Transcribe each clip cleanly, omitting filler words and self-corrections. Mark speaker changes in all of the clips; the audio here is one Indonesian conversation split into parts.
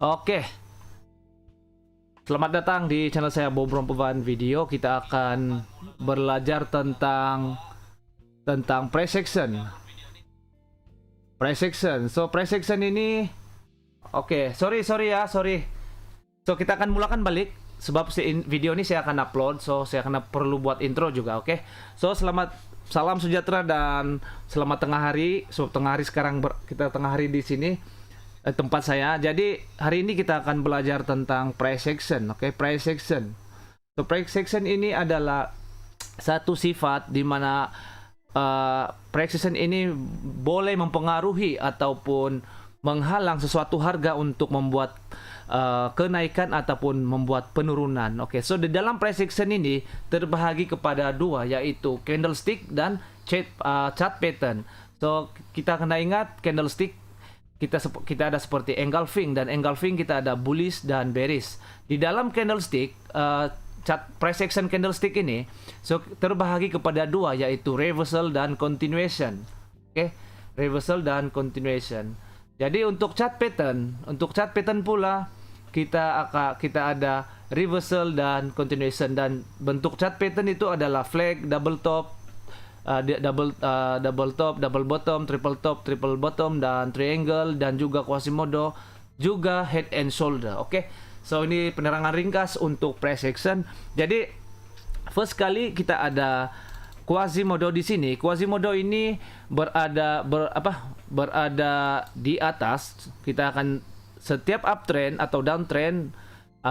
Speaker 1: Oke, selamat datang di channel saya Bobrompevan Video. Kita akan belajar tentang price action. So price action ini, oke, sorry. So kita akan mulakan balik sebab video ini saya akan upload. So saya akan perlu buat intro juga, oke. So salam sejahtera dan selamat tengah hari. So tengah hari sekarang kita tengah hari di sini. Tempat saya. Jadi hari ini kita akan belajar tentang price action, oke? Price action. So price action ini adalah satu sifat di mana price action ini boleh mempengaruhi ataupun menghalang sesuatu harga untuk membuat kenaikan ataupun membuat penurunan. Oke, so di dalam price action ini terbahagi kepada dua, yaitu candlestick dan chart pattern. So kita kena ingat candlestick kita ada seperti engulfing, dan engulfing kita ada bullish dan bearish. Di dalam candlestick, price action candlestick ini so terbahagi kepada dua, yaitu reversal dan continuation. Oke, reversal dan continuation. Jadi untuk chart pattern pula kita ada reversal dan continuation, dan bentuk chart pattern itu adalah flag, double top, double top, double bottom, triple bottom, dan triangle, dan juga Quasimodo, juga head and shoulder. Oke, so ini penerangan ringkas untuk price action. Jadi first kali kita ada Quasimodo di sini. Quasimodo ini berada di atas. Kita akan setiap uptrend atau downtrend,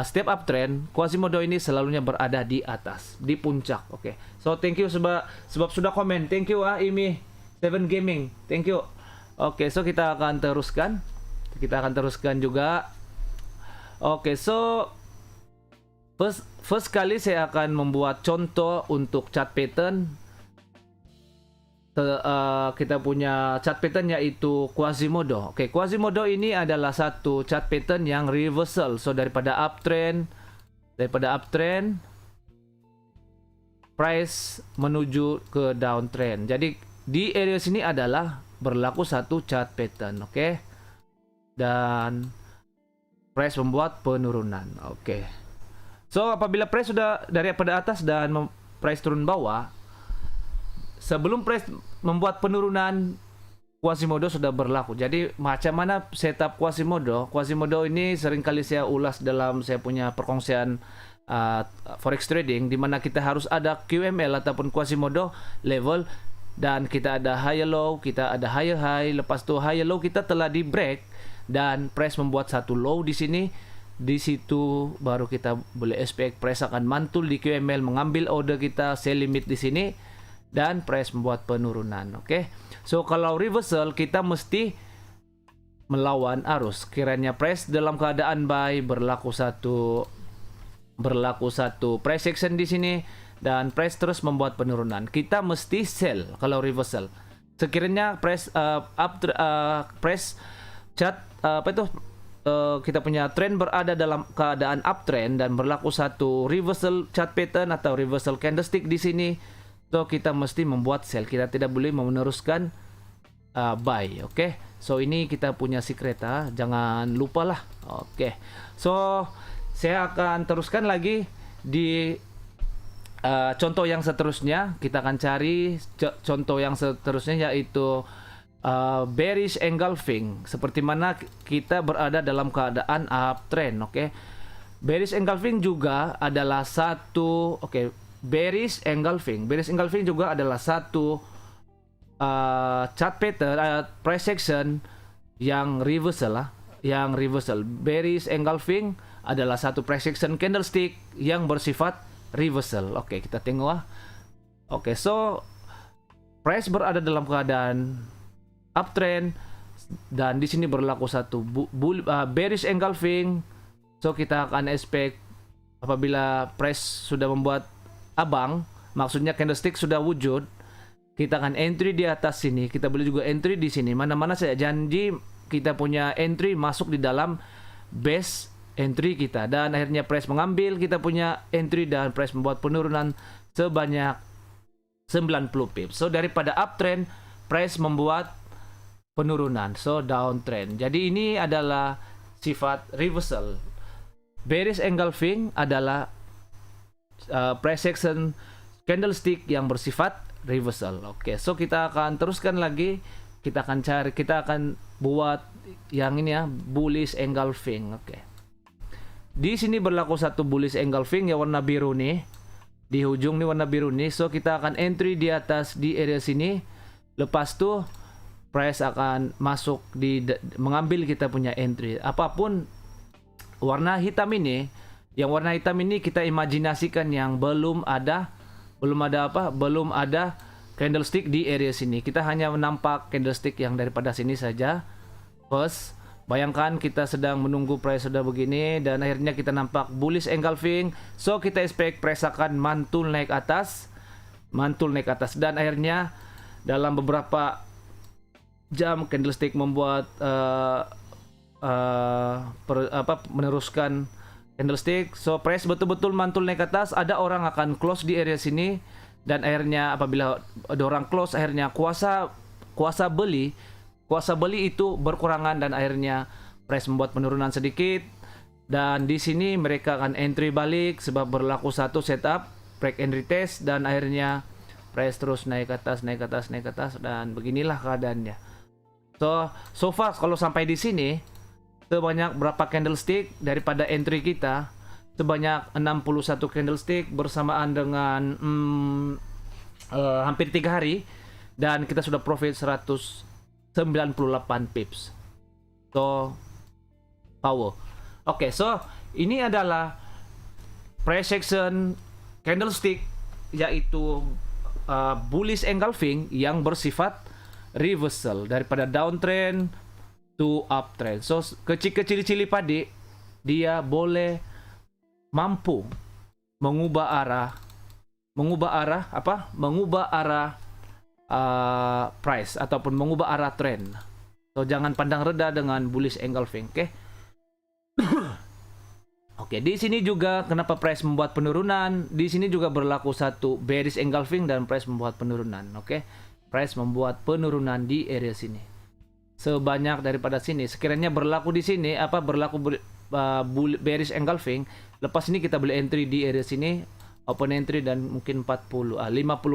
Speaker 1: setiap uptrend, Quasimodo ini selalunya berada di atas, di puncak. Oke. So thank you sebab sudah komen. Thank you Imi 7 Gaming. Thank you. Oke, so kita akan teruskan. Juga. Oke, so first kali saya akan membuat contoh untuk chart pattern. Kita punya chart pattern yaitu Quasimodo. Oke, Quasimodo ini adalah satu chart pattern yang reversal. So daripada uptrend price menuju ke downtrend. Jadi di area sini adalah berlaku satu chart pattern, oke. Dan price membuat penurunan, oke. So apabila price sudah daripada atas dan price turun bawah, sebelum price membuat penurunan, Quasimodo sudah berlaku. Jadi macam mana setup Quasimodo? Quasimodo ini seringkali saya ulas dalam saya punya perkongsian forex trading, di mana kita harus ada QML ataupun Quasimodo level, dan kita ada higher low, kita ada higher high. Lepas tu higher low kita telah di break dan price membuat satu low di sini. Di situ baru kita boleh expect price akan mantul di QML, mengambil order kita, sell limit di sini, dan price membuat penurunan. Oke. So kalau reversal kita mesti melawan arus. Kiranya price dalam keadaan buy, berlaku satu price action di sini, dan price terus membuat penurunan. Kita mesti sell kalau reversal. Sekiranya price chart kita punya trend berada dalam keadaan uptrend dan berlaku satu reversal chart pattern atau reversal candlestick di sini, so kita mesti membuat sell. Kita tidak boleh meneruskan buy, oke. So ini kita punya secret, jangan lupalah. Oke. So saya akan teruskan lagi di contoh yang seterusnya. Kita akan cari contoh yang seterusnya, yaitu bearish engulfing. Seperti mana kita berada dalam keadaan uptrend, oke. Bearish engulfing juga adalah satu, oke. Bearish engulfing juga adalah satu chart pattern, price action yang reversal Bearish engulfing adalah satu price action candlestick yang bersifat reversal. Oke, kita tengok. Oke, so price berada dalam keadaan uptrend dan di sini berlaku satu bearish engulfing. So kita akan expect apabila price sudah membuat abang, maksudnya candlestick sudah wujud, kita akan entry di atas sini. Kita boleh juga entry di sini. Mana-mana saya janji kita punya entry masuk di dalam base entry kita, dan akhirnya price mengambil kita punya entry dan price membuat penurunan sebanyak 90 pips. So daripada uptrend price membuat penurunan, so downtrend. Jadi ini adalah bersifat reversal. Bearish engulfing adalah price action candlestick yang bersifat reversal. Oke, so kita akan teruskan lagi. Kita akan buat yang ini ya, bullish engulfing. Oke. Di sini berlaku satu bullish engulfing yang warna biru nih. Di ujung nih warna biru nih. So kita akan entry di atas di area sini. Lepas tuh price akan masuk mengambil kita punya entry. Apapun warna hitam ini, yang warna hitam ini kita imajinasikan yang belum ada candlestick di area sini. Kita hanya nampak candlestick yang daripada sini saja. First, bayangkan kita sedang menunggu price sudah begini dan akhirnya kita nampak bullish engulfing. So kita expect price akan mantul naik atas dan akhirnya dalam beberapa jam candlestick membuat meneruskan candlestick. So price betul-betul mantul naik atas. Ada orang akan close di area sini. Dan akhirnya apabila ada orang close, akhirnya kuasa beli itu berkurangan dan akhirnya price membuat penurunan sedikit. Dan di sini mereka akan entry balik sebab berlaku satu setup break and retest dan akhirnya price terus naik ke atas dan beginilah keadaannya. So far kalau sampai di sini sebanyak berapa candlestick daripada entry kita? Sebanyak 61 candlestick bersamaan dengan hampir 3 hari dan kita sudah profit 198 pips. So power. Oke, so ini adalah price action candlestick yaitu bullish engulfing yang bersifat reversal daripada downtrend to uptrend. So kecil-kecil cili padi dia boleh mampu mengubah arah price ataupun mengubah arah trend. So jangan pandang rendah dengan bullish engulfing, oke? Oke, di sini juga kenapa price membuat penurunan? Di sini juga berlaku satu bearish engulfing dan price membuat penurunan, oke? Price membuat penurunan di area sini. Sebanyak daripada sini, sekiranya berlaku di sini bearish engulfing, lepas ini kita boleh entry di area sini, open entry dan mungkin 50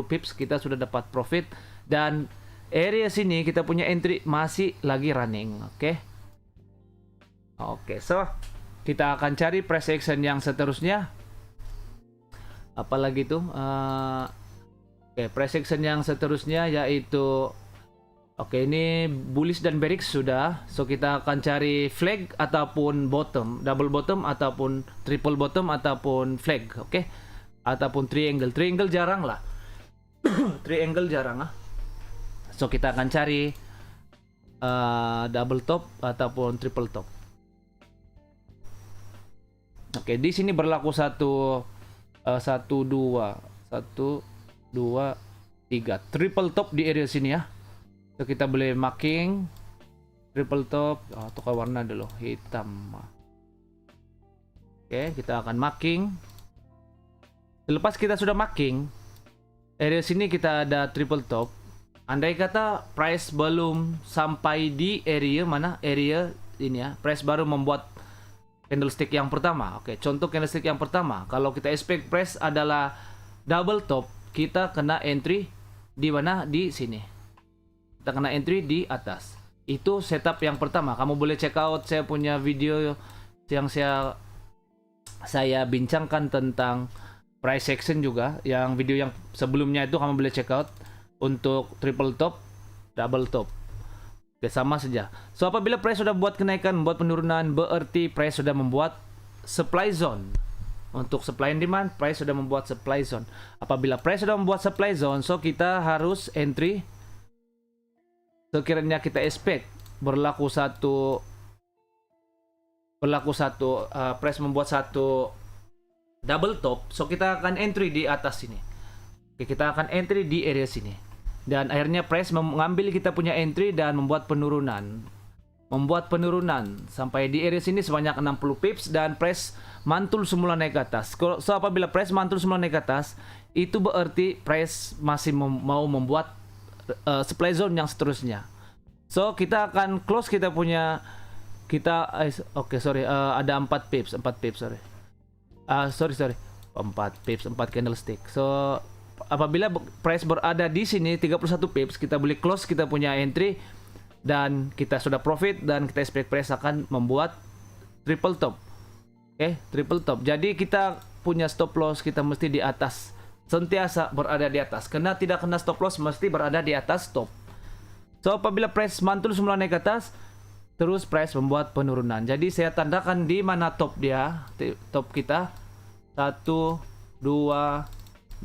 Speaker 1: pips kita sudah dapat profit dan area sini kita punya entry masih lagi running, oke? Oke, so kita akan cari price action yang seterusnya. Apalagi tuh? Oke, price action yang seterusnya yaitu oke, ini bullish dan bearish sudah. So kita akan cari flag ataupun bottom, double bottom ataupun triple bottom ataupun flag, oke? Ataupun triangle. Triangle jarang lah. Triangle jarang ah. So kita akan cari double top ataupun triple top. Oke, di sini berlaku 1 2 3 triple top di area sini ya. So kita boleh marking triple top, tukar warna dulu, hitam. Oke, kita akan marking. Selepas kita sudah marking, area sini kita ada triple top. Andai kata price belum sampai di area mana? Area ini ya. Price baru membuat candlestick yang pertama. Oke, contoh candlestick yang pertama. Kalau kita expect price adalah double top, kita kena entry di mana? Di sini. Kita kena entry di atas. Itu setup yang pertama. Kamu boleh check out saya punya video yang saya bincangkan tentang price action juga. Yang video yang sebelumnya itu kamu boleh check out untuk triple top, double top. Oke, sama saja. So apabila price sudah buat kenaikan, membuat penurunan, berarti price sudah membuat supply zone. Untuk supply and demand, price sudah membuat supply zone. Apabila price sudah membuat supply zone, so kita harus entry. Sekiranya kita expect berlaku satu price membuat satu double top, so kita akan entry di atas sini. Oke, kita akan entry di area sini. Dan akhirnya price mengambil kita punya entry dan membuat penurunan. Sampai di area sini sebanyak 60 pips dan price mantul semula naik ke atas. So apabila price mantul semula naik ke atas, itu berarti price masih mau membuat supply zone yang seterusnya. So kita akan close kita punya kita oke, sorry, ada 4 pips, sorry. Sorry. 4 pips, 4 candlestick. So apabila price berada di sini 31 pips, kita boleh close kita punya entry dan kita sudah profit dan kita expect price akan membuat triple top. Oke, triple top. Jadi kita punya stop loss kita mesti di atas, sentiasa berada di atas. Karena tidak kena stop loss mesti berada di atas stop. So apabila price mantul semula naik ke atas, terus price membuat penurunan. Jadi saya tandakan di mana top dia, top kita 1, 2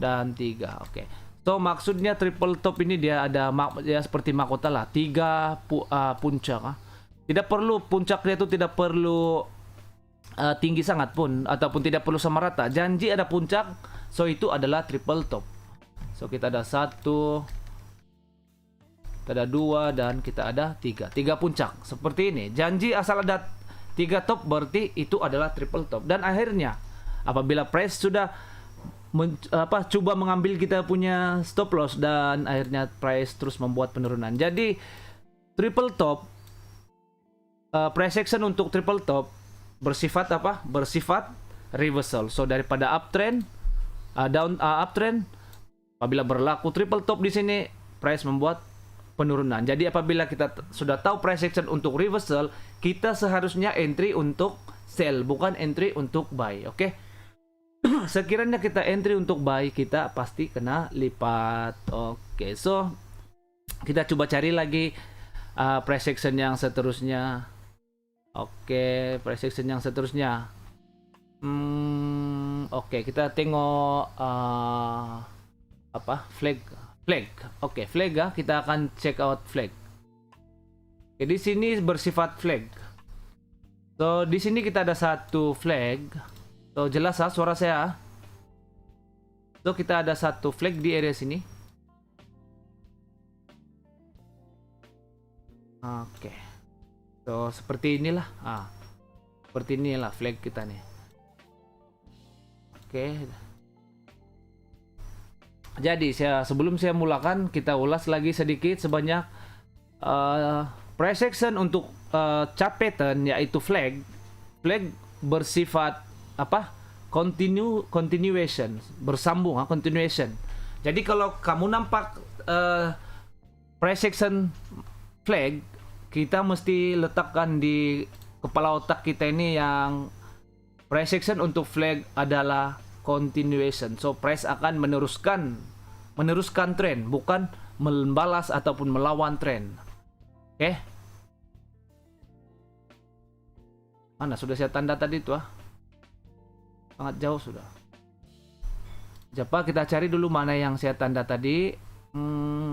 Speaker 1: dan 3. Oke. So maksudnya triple top ini dia ada ya seperti mahkota lah, 3 puncak. Tidak perlu puncaknya itu tidak perlu tinggi sangat pun ataupun tidak perlu sama rata. Janji ada puncak, so itu adalah triple top. So kita ada 1, kita ada 2 dan kita ada 3 puncak seperti ini. Janji asal ada 3 top berarti itu adalah triple top. Dan akhirnya apabila price sudah coba mengambil kita punya stop loss dan akhirnya price terus membuat penurunan. Jadi triple top, price action untuk triple top bersifat apa? Bersifat reversal. So daripada uptrend, uptrend, apabila berlaku triple top di sini, price membuat penurunan. Jadi apabila kita sudah tahu price action untuk reversal, kita seharusnya entry untuk sell, bukan entry untuk buy. Oke? Sekiranya kita entry untuk buy, kita pasti kena lipat. Oke, so kita coba cari lagi price action yang seterusnya. Oke, price action yang seterusnya. Oke, kita tengok flag. Oke, flag ya. Kita akan check out flag. Oke, di sini bersifat flag. So di sini kita ada satu flag. So jelas suara saya. So kita ada satu flag di area sini. Oke. So seperti inilah. Seperti inilah flag kita nih. Oke. Jadi sebelum saya mulakan, kita ulas lagi sedikit sebanyak price action untuk chart pattern yaitu flag. Flag bersifat continuation, bersambung, continuation. Jadi kalau kamu nampak price action flag, kita mesti letakkan di kepala otak kita ini yang price action untuk flag adalah continuation. So price akan meneruskan tren, bukan membalas ataupun melawan tren. Oke? Mana sudah saya tanda tadi tuh sangat jauh sudah. Coba kita cari dulu mana yang saya tanda tadi.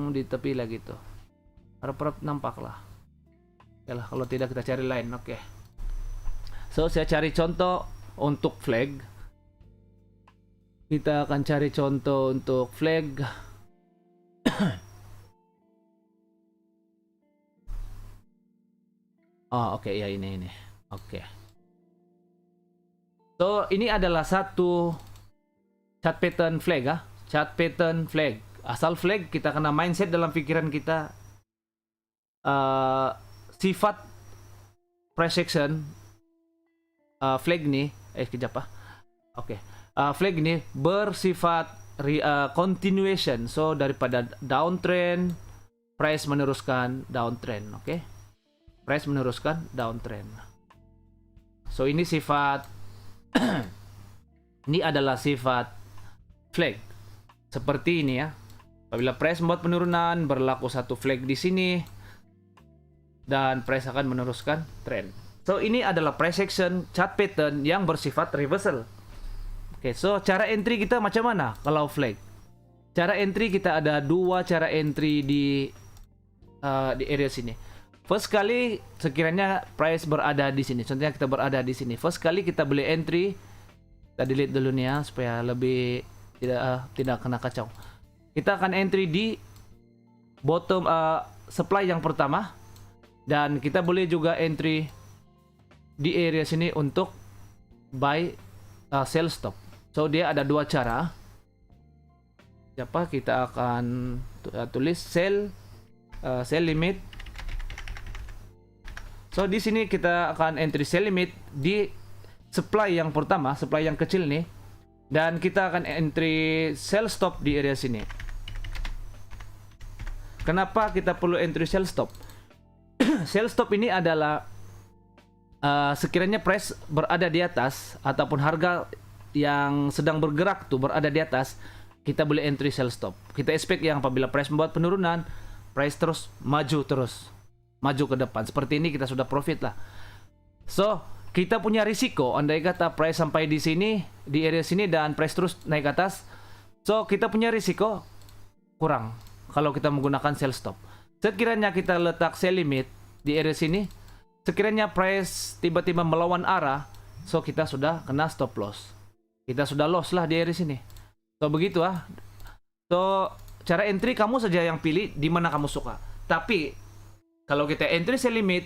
Speaker 1: Di tepi lagi tuh. Harap-harap nampak lah. Yalah, kalau tidak kita cari lain. Oke. So saya cari contoh untuk flag. Kita akan cari contoh untuk flag. Oke, ya ini. Oke. So ini adalah satu chart pattern flag chart pattern flag. Asal flag kita kena mindset dalam pikiran kita sifat price action flag nih kejap Oke. Flag ini bersifat continuation. So daripada downtrend, price meneruskan downtrend. Oke. Price meneruskan downtrend. So ini sifat ini adalah sifat flag. Seperti ini ya. Apabila price membuat penurunan, berlaku satu flag di sini dan price akan meneruskan trend. So ini adalah price action chart pattern yang bersifat reversal. Oke, so cara entry kita macam mana kalau flag? Cara entry kita ada dua cara entry di area sini. First kali sekiranya price berada di sini. Contohnya kita berada di sini. First kali kita boleh entry. Kita delete dulu nih ya supaya lebih tidak kena kacau. Kita akan entry di bottom supply yang pertama dan kita boleh juga entry di area sini untuk buy sell stop. So dia ada dua cara. Kita akan tulis sell limit So di sini kita akan entry sell limit di supply yang pertama, supply yang kecil nih, dan kita akan entry sell stop di area sini. Kenapa kita perlu entry sell stop? Sell stop ini adalah sekiranya price berada di atas ataupun harga yang sedang bergerak tuh berada di atas, kita boleh entry sell stop. Kita expect yang apabila price membuat penurunan, price terus maju ke depan. Seperti ini kita sudah profit lah. So, kita punya risiko andai kata price sampai di sini, di area sini, dan price terus naik ke atas. So, kita punya risiko kurang kalau kita menggunakan sell stop. Sekiranya kita letak sell limit di area sini, sekiranya price tiba-tiba melawan arah, so kita sudah kena stop loss. Kita sudah loss lah di area sini. So begitu ah. So cara entry kamu saja yang pilih di mana kamu suka. Tapi kalau kita entry sell limit,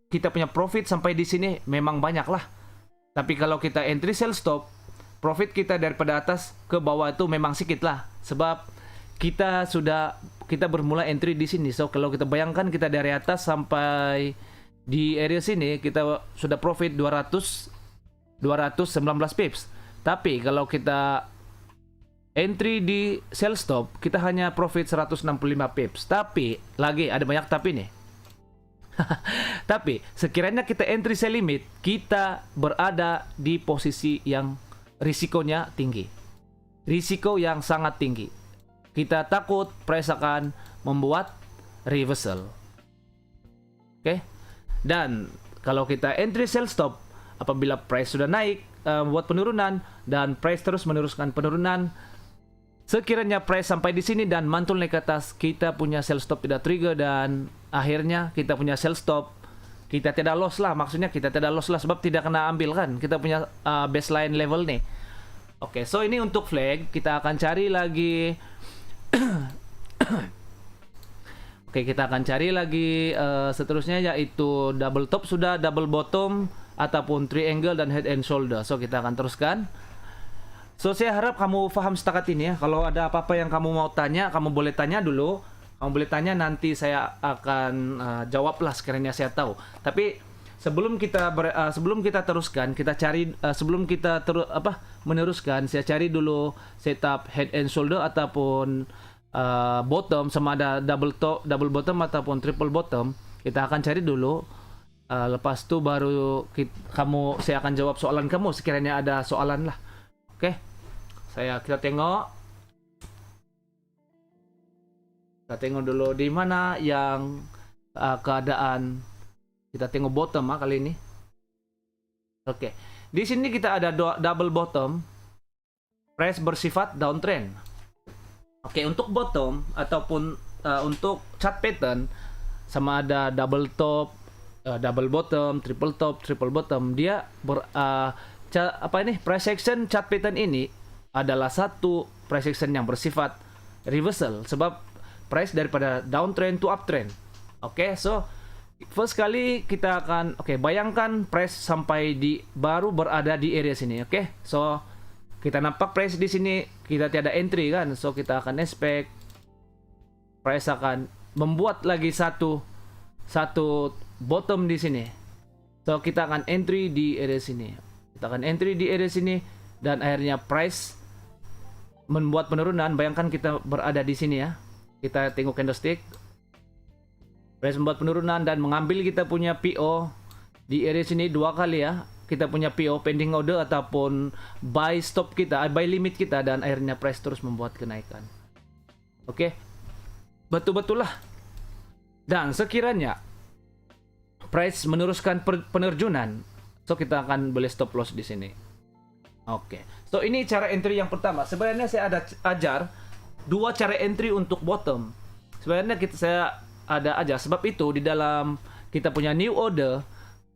Speaker 1: kita punya profit sampai di sini memang banyak lah. Tapi kalau kita entry sell stop, profit kita daripada atas ke bawah itu memang sedikit lah. Sebab kita bermula entry di sini. So kalau kita bayangkan kita dari atas sampai di area sini, kita sudah profit 219 pips. Tapi kalau kita entry di sell stop, kita hanya profit 165 pips. Tapi lagi ada banyak tapi nih. Tapi sekiranya kita entry sell limit, kita berada di posisi yang risikonya tinggi. Risiko yang sangat tinggi. Kita takut price akan membuat reversal. Oke. Dan kalau kita entry sell stop, apabila price sudah naik, buat penurunan, dan price terus meneruskan penurunan, sekiranya price sampai di sini dan mantul naik ke atas, kita punya sell stop tidak trigger, dan akhirnya kita punya sell stop, kita tidak loss lah. Maksudnya kita tidak loss lah sebab tidak kena ambil kan, kita punya baseline level nih. Oke, so ini untuk flag. Kita akan cari lagi Oke, kita akan cari lagi seterusnya, yaitu double top sudah, double bottom ataupun triangle dan head and shoulder. So kita akan teruskan. So saya harap kamu paham setakat ini ya. Kalau ada apa-apa yang kamu mau tanya, kamu boleh tanya dulu. Kamu boleh tanya, nanti saya akan jawab lah sekiranya saya tahu. Tapi sebelum kita teruskan, kita cari sebelum kita meneruskan, saya cari dulu setup head and shoulder ataupun bottom, sama ada double top, double bottom ataupun triple bottom. Kita akan cari dulu. Lepas itu baru saya akan jawab soalan kamu sekiranya ada soalan lah. Oke. Kita tengok. Kita tengok dulu di mana yang keadaan. Kita tengok bottom kali ini. Oke. Di sini kita ada double bottom. Price bersifat downtrend. Oke, untuk bottom ataupun untuk chart pattern, sama ada double top, double bottom, triple bottom, dia price action chart pattern ini adalah satu price action yang bersifat reversal, sebab price daripada downtrend to uptrend. Oke, so first kali kita akan bayangkan price sampai baru berada di area sini. Oke, so kita nampak price di sini, kita tiada entry kan, so kita akan expect price akan membuat lagi satu bottom di sini. So kita akan entry di area sini. Kita akan entry di area sini dan akhirnya price membuat penurunan. Bayangkan kita berada di sini ya. Kita tengok candlestick. Price membuat penurunan dan mengambil kita punya PO di area sini dua kali ya. Kita punya PO pending order ataupun buy stop kita, buy limit kita, dan akhirnya price terus membuat kenaikan. Oke. Betul-betul lah. Dan sekiranya price meneruskan penerjunan, so kita akan boleh stop loss di sini. Oke. So ini cara entry yang pertama. Sebenarnya saya ada ajar dua cara entry untuk bottom. Sebenarnya saya ada ajar, sebab itu di dalam kita punya new order.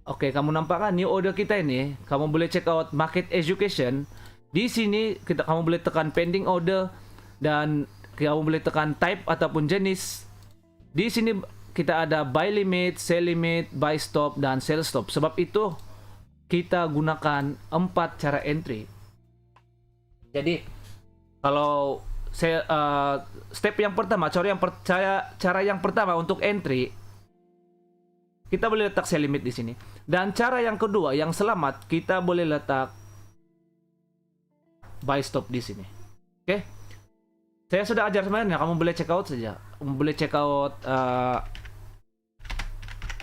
Speaker 1: Oke, kamu nampak kan new order kita ini? Kamu boleh check out market education. Di sini kamu boleh tekan pending order dan kamu boleh tekan type ataupun jenis. Di sini kita ada buy limit, sell limit, buy stop, dan sell stop. Sebab itu kita gunakan 4 cara entry. Jadi kalau saya step yang pertama, cara yang pertama untuk entry, kita boleh letak sell limit di sini. Dan cara yang kedua yang selamat, kita boleh letak buy stop di sini. Oke. Saya sudah ajar sebenarnya, kamu boleh check out saja. Kamu boleh check out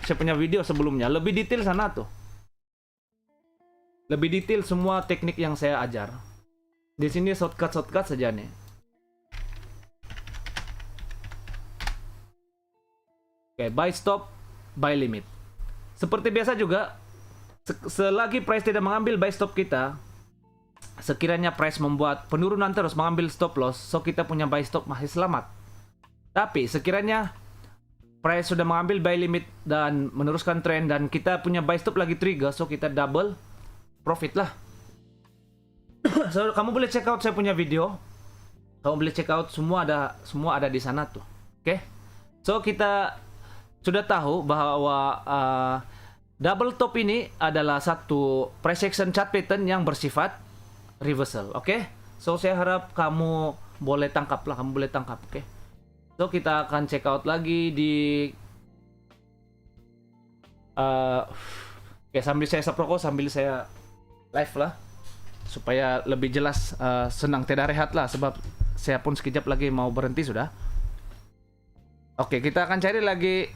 Speaker 1: saya punya video sebelumnya, lebih detail sana tuh. Lebih detail semua teknik yang saya ajar. Di sini shortcut saja nih. Oke, buy stop, buy limit. Seperti biasa juga, selagi price tidak mengambil buy stop kita, sekiranya price membuat penurunan terus mengambil stop loss, so kita punya buy stop masih selamat. Tapi sekiranya price sudah mengambil buy limit dan meneruskan trend dan kita punya buy stop lagi trigger, so kita double profit lah. So kamu boleh check out saya punya video. Kamu boleh check out semua ada di sana tuh. Oke. So kita sudah tahu bahwa double top ini adalah satu price action chart pattern yang bersifat reversal. Oke. So saya harap kamu boleh tangkap lah, kamu boleh tangkap, oke. So kita akan check out lagi di oke, sambil saya isap rokok, sambil saya live lah supaya lebih jelas. Senang tidak rehat lah sebab saya pun sekejap lagi mau berhenti sudah. Oke, kita akan cari lagi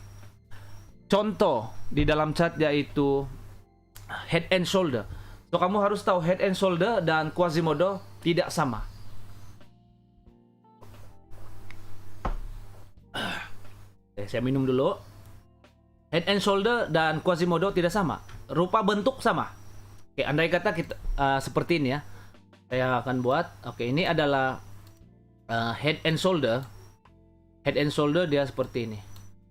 Speaker 1: contoh di dalam chart yaitu head and shoulder. So kamu harus tahu head and shoulder dan Quasimodo tidak sama. Saya minum dulu. Head and shoulder dan Quasimodo tidak sama. Rupa bentuk sama. Oke, andai kata kita seperti ini ya. Saya akan buat. Oke, ini adalah head and shoulder. Head and shoulder dia seperti ini.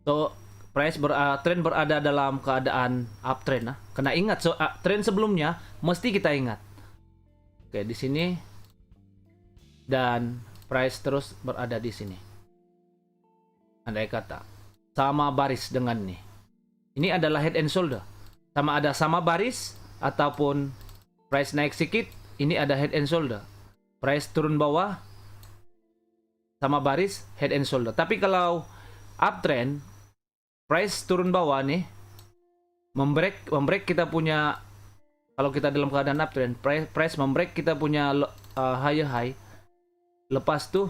Speaker 1: So, price trend berada dalam keadaan uptrend. Nah. Kena ingat, so trend sebelumnya mesti kita ingat. Oke, di sini dan price terus berada di sini. Andai kata sama baris dengan nih. Ini adalah head and shoulder. Sama ada sama baris ataupun price naik sedikit, ini ada head and shoulder. Price turun bawah sama baris head and shoulder. Tapi kalau uptrend, price turun bawah nih, membreak kita punya, kalau kita dalam keadaan uptrend, price membreak kita punya higher high. Lepas tuh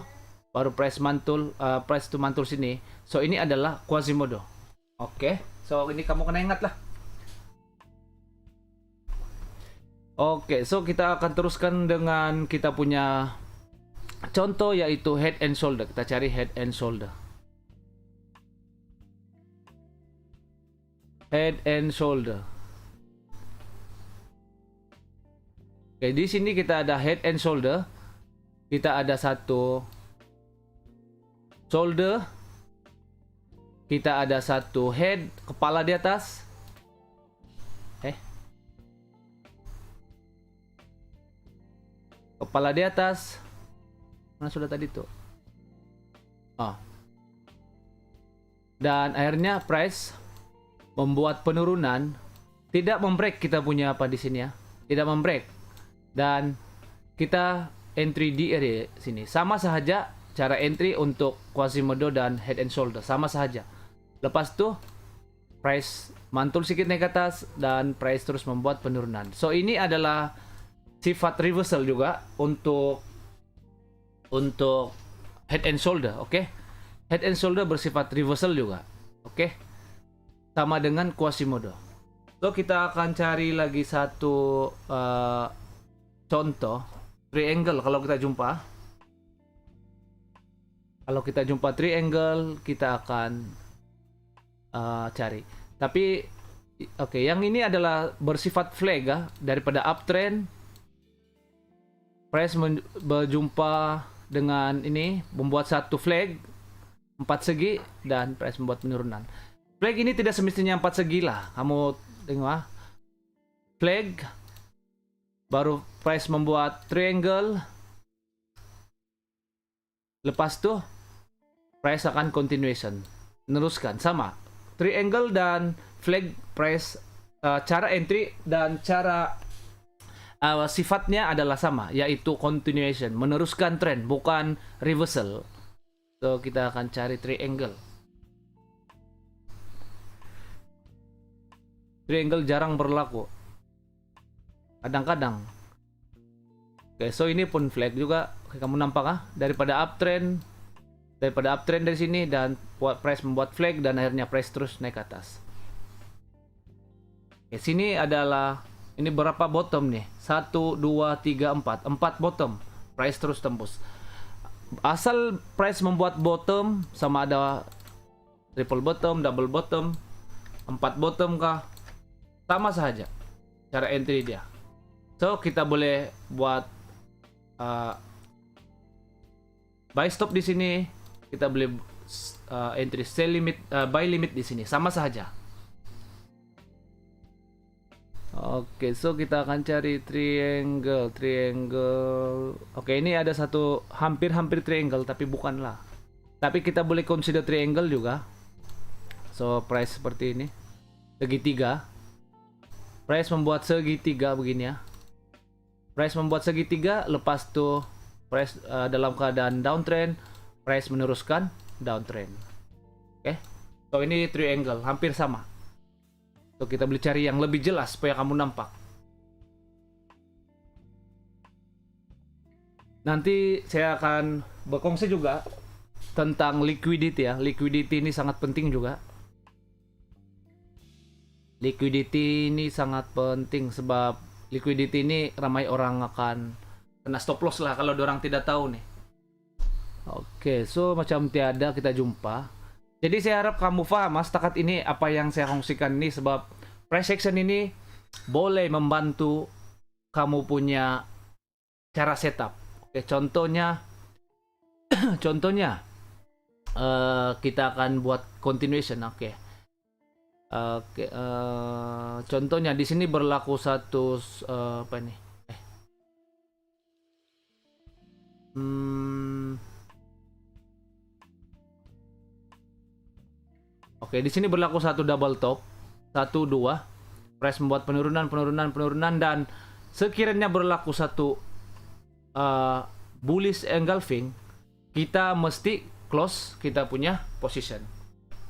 Speaker 1: baru price mantul, price tuh mantul sini. So ini adalah Quasimodo. Oke, so ini kamu kena ingat lah. Oke, so kita akan teruskan dengan kita punya contoh yaitu head and shoulder. Kita cari head and shoulder. Head and shoulder. Oke, di sini kita ada head and shoulder. Kita ada satu shoulder. Kita ada satu head, kepala di atas. Kepala di atas. Mana sudah tadi tuh? Dan akhirnya price membuat penurunan, tidak membreak kita punya apa di sini ya. Tidak membreak. Dan kita entry di area sini. Sama saja cara entry untuk Quasimodo dan head and shoulder, sama saja. Lepas tuh price mantul sedikit naik ke atas dan price terus membuat penurunan. So ini adalah sifat reversal juga untuk head and shoulder, oke? Head and shoulder bersifat reversal juga, oke? Sama dengan Quasimodo. So kita akan cari lagi satu contoh triangle. Kalau kita jumpa triangle, kita akan cari. Tapi oke, yang ini adalah bersifat flag ya, daripada uptrend. Price berjumpa dengan ini, membuat satu flag 4 segi dan price membuat penurunan. Flag ini tidak semestinya 4 segi lah. Kamu tengok flag, baru price membuat triangle. Lepas tuh price akan continuation, meneruskan sama. Triangle dan flag price, cara entry dan cara sifatnya adalah sama, yaitu continuation, meneruskan trend, bukan reversal. So kita akan cari triangle. Triangle jarang berlaku. Kadang-kadang. Oke, so ini pun flag juga. Oke, kamu nampak daripada uptrend dari sini dan price membuat flag dan akhirnya price terus naik ke atas. Oke, sini adalah ini berapa bottom nih? 1 2 3 4. 4 bottom. Price terus tembus. Asal price membuat bottom, sama ada triple bottom, double bottom, 4 bottom kah? Sama saja cara entry dia. So kita boleh buat buy stop di sini, kita boleh entry sell limit, buy limit di sini, sama saja. Oke, so kita akan cari triangle. Oke, ini ada satu hampir triangle tapi bukanlah. Tapi kita boleh consider triangle juga. So price seperti ini, segitiga. Price membuat segitiga begini ya. Price membuat segitiga, lepas tuh price dalam keadaan downtrend, price meneruskan downtrend. Oke. So ini triangle, hampir sama. So kita boleh cari yang lebih jelas supaya kamu nampak. Nanti saya akan berkongsi juga tentang liquidity ya. Liquidity ini sangat penting juga. Liquidity ini sangat penting sebab liquidity ini ramai orang akan kena stop loss lah kalau orang tidak tahu nih. Oke, so macam tiada kita jumpa. Jadi saya harap kamu paham setakat ini apa yang saya kongsikan ini, sebab price action ini boleh membantu kamu punya cara setup. Oke, contohnya kita akan buat continuation. Oke, contohnya di sini berlaku satu apa nih? Oke, di sini berlaku satu double top, 1 2. Price membuat penurunan dan sekiranya berlaku satu bullish engulfing, kita mesti close kita punya position.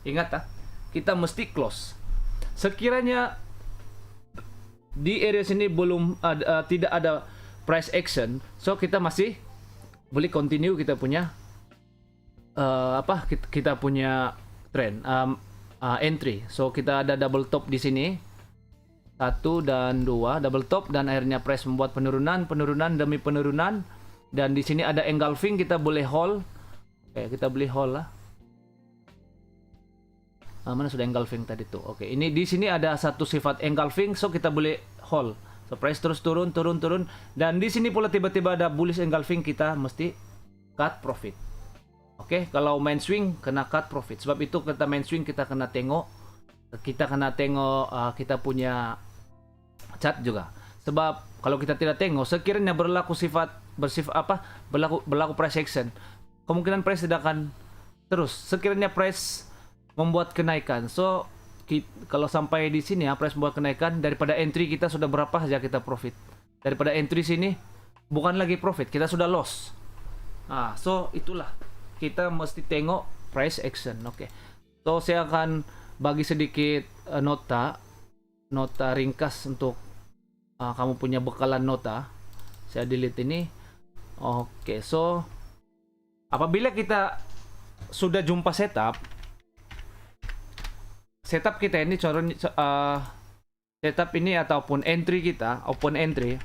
Speaker 1: Ingat kita mesti close. Sekiranya di area sini belum tidak ada price action, so kita masih boleh continue kita punya kita punya trend entry. So kita ada double top di sini, 1 dan 2 double top, dan akhirnya price membuat penurunan demi penurunan, dan di sini ada engulfing, kita boleh hold. Oke, kita boleh hold lah. Mana sudah engulfing tadi tuh? Oke, ini di sini ada satu sifat engulfing, so kita boleh hold. So price terus turun, dan di sini pula tiba-tiba ada bullish engulfing, kita mesti cut profit. Oke, kalau main swing kena cut profit. Sebab itu kita main swing kita kena tengok kita punya chart juga. Sebab kalau kita tidak tengok, sekiranya berlaku price action, kemungkinan price tidak akan terus. Sekiranya price membuat kenaikan, so kalau sampai di sini price membuat kenaikan, daripada entry kita sudah berapa saja kita profit. Daripada entry sini bukan lagi profit, kita sudah loss. So itulah, kita mesti tengok price action. Oke. So saya akan bagi sedikit nota ringkas untuk kamu punya bekalan nota. Saya delete ini. Oke, so apabila kita sudah jumpa setup kita ini, contohnya setup ini ataupun entry kita, open entry.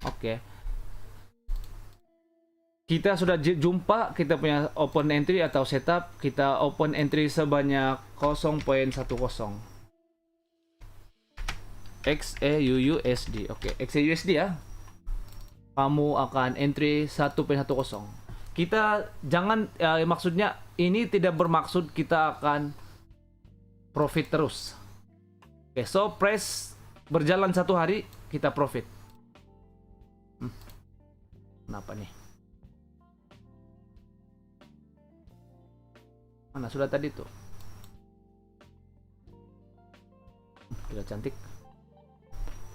Speaker 1: Oke. Kita sudah jumpa kita punya open entry atau setup, kita open entry sebanyak 0.10 XAUUSD. Oke, XAUUSD ya. Kamu akan entry 1.10. Kita jangan maksudnya ini tidak bermaksud kita akan profit terus. Oke, so price berjalan 1 hari kita profit. Kenapa nih? Mana sudah tadi tuh? Tidak cantik.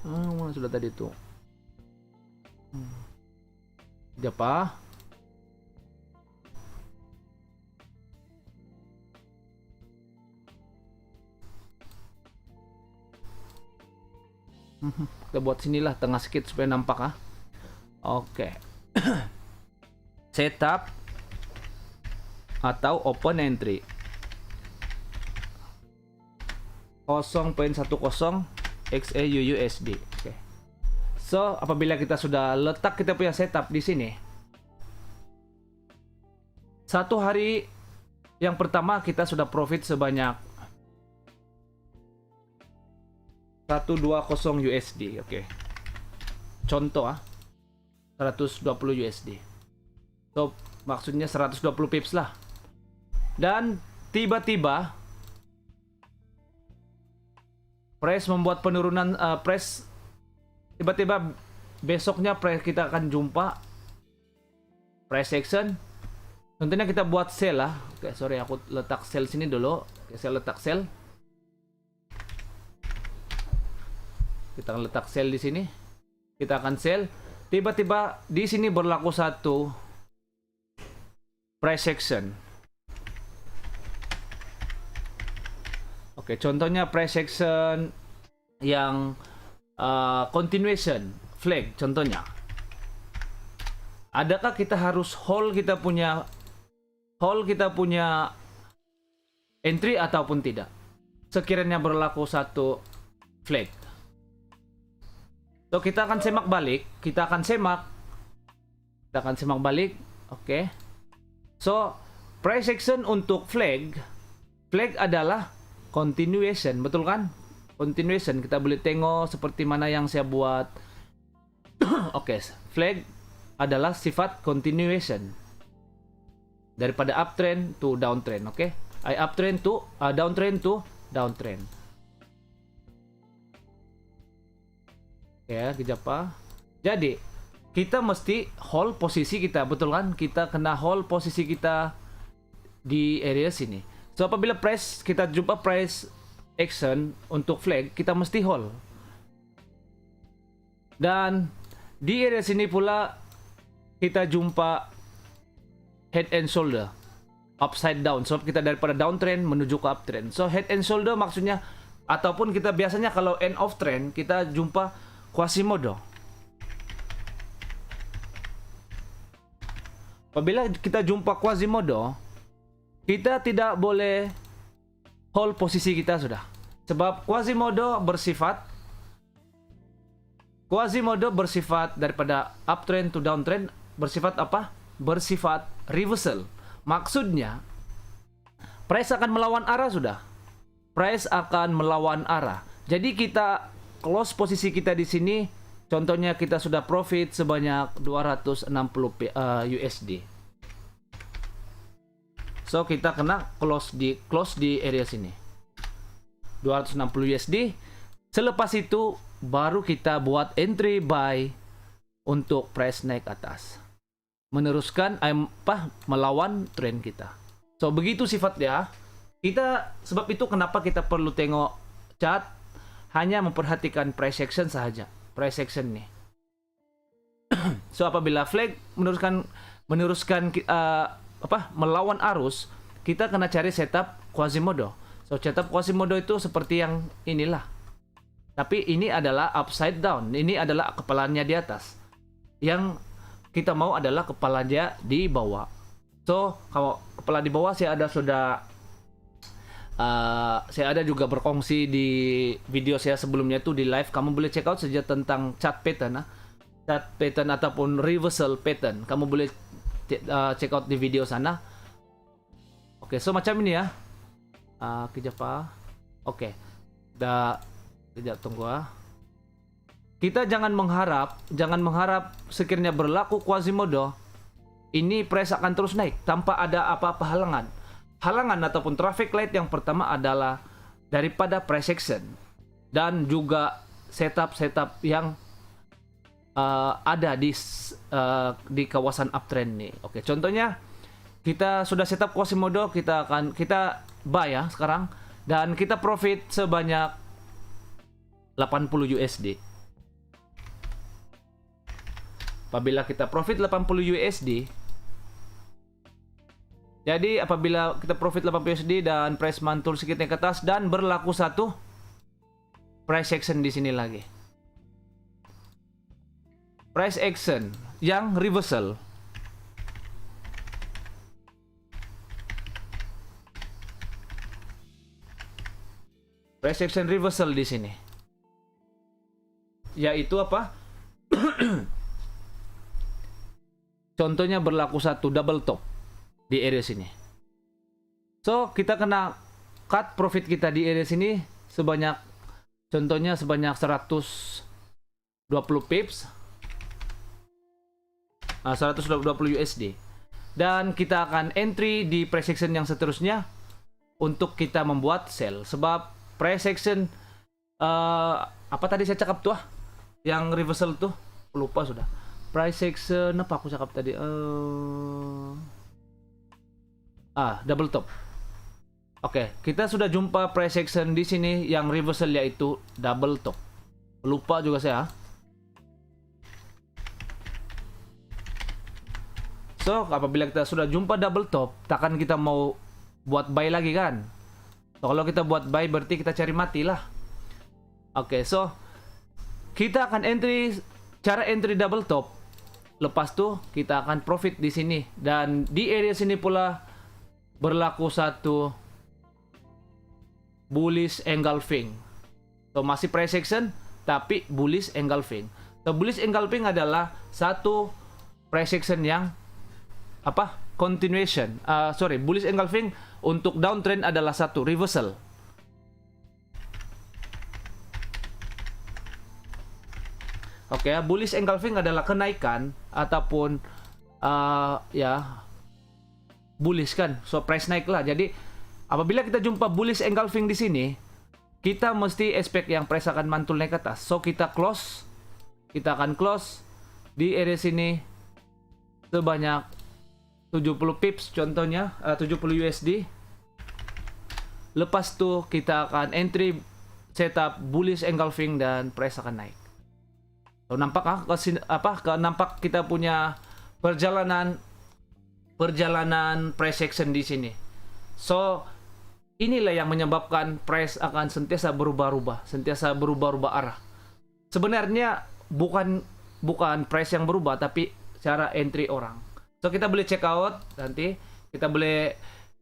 Speaker 1: Mana sudah tadi tuh? Apa? Kita buat sinilah tengah sedikit supaya nampak. Oke. Setup atau open entry 0.10 XAUUSD. Oke. So, apabila kita sudah letak kita punya setup di sini, satu hari yang pertama kita sudah profit sebanyak 120 USD. Oke. Contoh 120 USD. So, maksudnya 120 pips lah. Dan tiba-tiba price membuat penurunan, tiba-tiba besoknya price kita akan jumpa price action. Tentunya kita buat sell lah. Oke, sorry aku letak sell sini dulu. Oke, saya letak sell. Kita akan letak sell di sini. Kita akan sell. Tiba-tiba di sini berlaku satu price action. Oke, contohnya price action yang continuation flag contohnya. Adakah kita harus hold kita punya entry ataupun tidak? Sekiranya berlaku satu flag. So, kita akan semak balik, kita akan semak balik. Oke. So, price action untuk flag adalah continuation, betul kan? Continuation, kita boleh tengok seperti mana yang saya buat. Oke, flag adalah sifat continuation daripada uptrend to downtrend. Oke, uptrend to downtrend to downtrend. Ya, kejap. Jadi kita mesti hold posisi kita, betul kan? Kita kena hold posisi kita di area sini. So, apabila kita jumpa price action untuk flag, kita mesti hold. Dan di area sini pula kita jumpa head and shoulder upside down. So, kita daripada downtrend menuju ke uptrend. So, head and shoulder maksudnya, ataupun kita biasanya kalau end of trend kita jumpa Quasimodo. Apabila kita jumpa Quasimodo, kita tidak boleh hold posisi kita sudah. Sebab Quasimodo bersifat daripada uptrend to downtrend, bersifat apa? Bersifat reversal. Maksudnya price akan melawan arah sudah. Price akan melawan arah. Jadi kita close posisi kita di sini. Contohnya kita sudah profit sebanyak 260 USD. So, kita kena close di area sini 260 USD. Selepas itu baru kita buat entry buy untuk price naik atas, meneruskan melawan trend kita. So, begitu sifat dia. Sebab itu kenapa kita perlu tengok chart, hanya memperhatikan price action sahaja. Price action nih. So, apabila flag meneruskan melawan arus, kita kena cari setup Quasimodo. So, setup Quasimodo itu seperti yang inilah. Tapi ini adalah upside down. Ini adalah kepalanya di atas. Yang kita mau adalah kepalanya di bawah. So, kalau kepala di bawah saya ada juga berkongsi di video saya sebelumnya itu di live. Kamu boleh check out saja tentang chart pattern ataupun reversal pattern. Kamu boleh check out di video sana. Oke, so macam ini ya. Kejap. Oke. Kejap tunggu. Kita jangan mengharap sekiranya berlaku Quasimodo, ini price akan terus naik tanpa ada apa-apa halangan ataupun traffic light. Yang pertama adalah daripada price action dan juga setup yang ada di kawasan uptrend nih. Oke, contohnya kita sudah setup Quasimodo, kita buy ya sekarang, dan kita profit sebanyak 80 USD. Apabila kita profit 80 USD, jadi apabila kita profit 80 USD dan price mantul sedikit naik ke atas dan berlaku satu price action di sini lagi. price action yang reversal. Price action reversal di sini. Yaitu apa? Contohnya berlaku satu double top di area sini. So, kita kena cut profit kita di area sini sebanyak, contohnya sebanyak 120 pips. 120 USD. Dan kita akan entry di price action yang seterusnya untuk kita membuat sell. Sebab price action apa tadi saya cakap tuh yang reversal tuh, lupa sudah. Price action apa aku cakap tadi? Double top. Oke, kita sudah jumpa price action di sini yang reversal yaitu double top. Lupa juga saya. So, apabila kita sudah jumpa double top, takkan kita mau buat buy lagi kan? So, kalau kita buat buy berarti kita cari mati lah. Oke, so kita akan cara entry double top. Lepas tuh kita akan profit di sini, dan di area sini pula berlaku satu bullish engulfing. So, masih price action tapi bullish engulfing. So, bullish engulfing adalah satu price action yang continuation. Bullish engulfing untuk downtrend adalah satu reversal. Oke, bullish engulfing adalah kenaikan ataupun bullish kan. So, price naik lah. Jadi apabila kita jumpa bullish engulfing di sini, kita mesti expect yang price akan mantul naik ke atas. So, kita akan close di area sini sebanyak 70 pips contohnya, 70 USD. Lepas tuh kita akan entry setup bullish engulfing dan price akan naik. So, nampak nampak kita punya perjalanan price action di sini. So, inilah yang menyebabkan price akan sentiasa berubah-ubah arah. Sebenarnya bukan price yang berubah, tapi cara entry orang. So, kita boleh check out nanti. Kita boleh,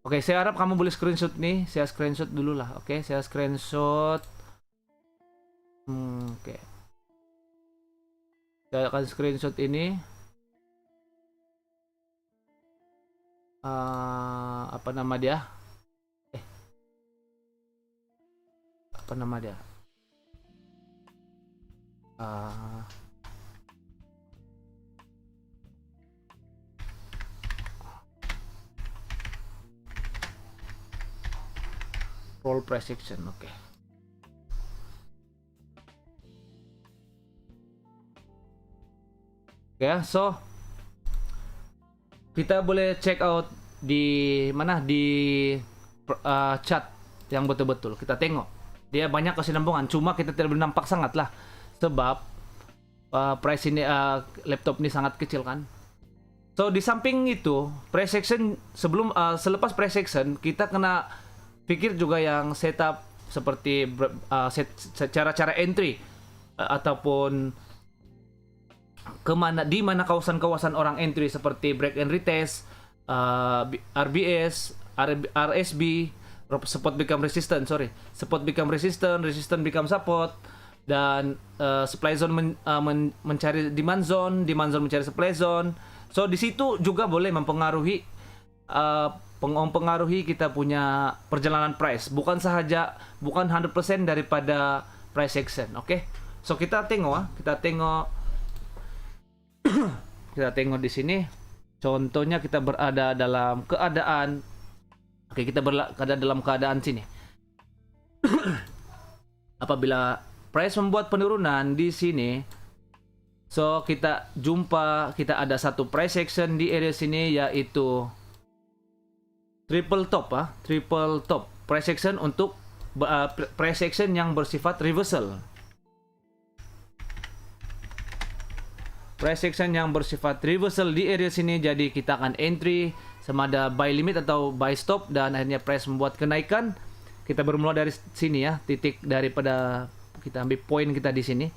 Speaker 1: oke, saya harap kamu boleh screenshot nih. Saya screenshot dulu lah. Oke, saya screenshot. Oke. Saya akan screenshot ini. Apa nama dia? Apa nama dia? Roll price action, oke. Ya, so kita boleh check out di mana, di chart yang betul-betul kita tengok dia banyak kesinambungan, cuma kita tidak boleh nampak sangat lah sebab price ini laptop ini sangat kecil kan. So, di samping itu price action selepas price action kita kena pikir juga yang setup seperti cara-cara entry ataupun di mana kawasan-kawasan orang entry seperti break and retest, RBS, RSB, support become resistant, resistant become support, dan supply zone mencari demand zone mencari supply zone. So, di situ juga boleh mempengaruhi kita punya perjalanan price, bukan 100% daripada price action. Oke. So, kita tengok kita tengok di sini. Contohnya kita berada dalam keadaan dalam keadaan sini. Apabila price membuat penurunan di sini, so kita ada satu price action di area sini yaitu triple top price action untuk price action yang bersifat reversal. Price action yang bersifat reversal di area sini, jadi kita akan entry sama ada buy limit atau buy stop, dan akhirnya price membuat kenaikan. Kita bermula dari sini ya, titik daripada kita ambil poin kita di sini.